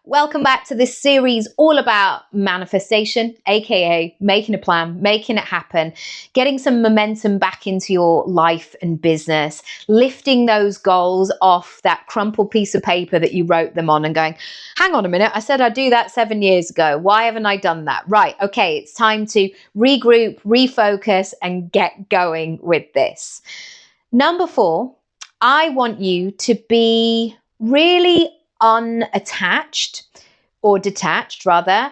Welcome back to this series all about manifestation, aka making a plan, making it happen, getting some momentum back into your life and business, lifting those goals off that crumpled piece of paper that you wrote them on and going, hang on a minute, I said I'd do that 7 years ago. Why haven't I done that? Right, okay, it's time to regroup, refocus, and get going with this. Number 4, I want you to be really unattached or detached rather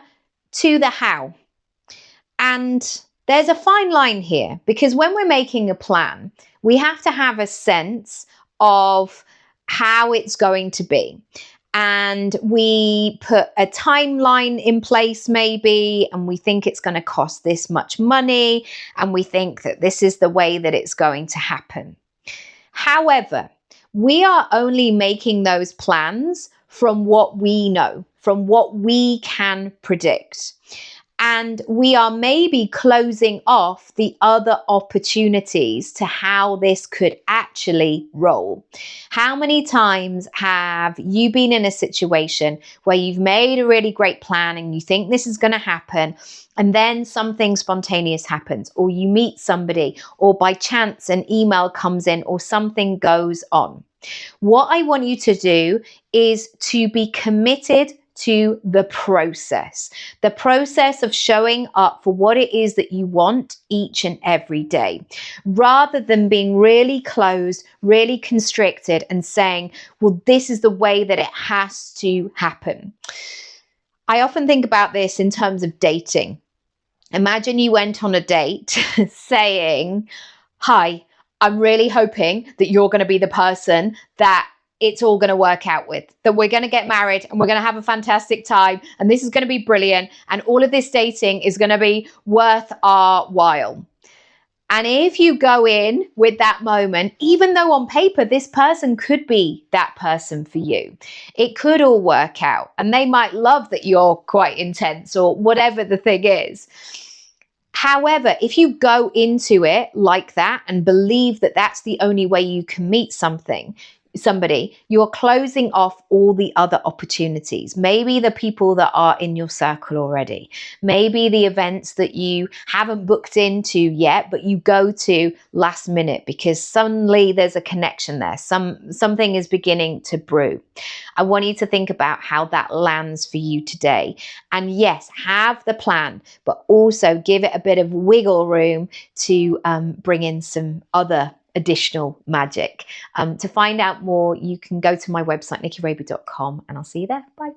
to the how. And there's a fine line here because when we're making a plan, we have to have a sense of how it's going to be. And we put a timeline in place maybe, and we think it's going to cost this much money, and we think that this is the way that it's going to happen. However, we are only making those plans from what we know, from what we can predict. And we are maybe closing off the other opportunities to how this could actually roll. How many times have you been in a situation where you've made a really great plan and you think this is going to happen, and then something spontaneous happens, or you meet somebody, or by chance an email comes in, or something goes on? What I want you to do is to be committed to the process of showing up for what it is that you want each and every day, rather than being really closed, really constricted and saying, well, this is the way that it has to happen. I often think about this in terms of dating. Imagine you went on a date saying, hi, I'm really hoping that you're going to be the person that it's all going to work out with, that we're going to get married and we're going to have a fantastic time and this is going to be brilliant and all of this dating is going to be worth our while. And if you go in with that moment, even though on paper this person could be that person for you, it could all work out and they might love that you're quite intense or whatever the thing is. However, if you go into it like that and believe that that's the only way you can meet somebody, you're closing off all the other opportunities. Maybe the people that are in your circle already, maybe the events that you haven't booked into yet, but you go to last minute because suddenly there's a connection there. Something is beginning to brew. I want you to think about how that lands for you today. And yes, have the plan, but also give it a bit of wiggle room to bring in some other additional magic. To find out more, you can go to my website, nickyraby.com, and I'll see you there. Bye.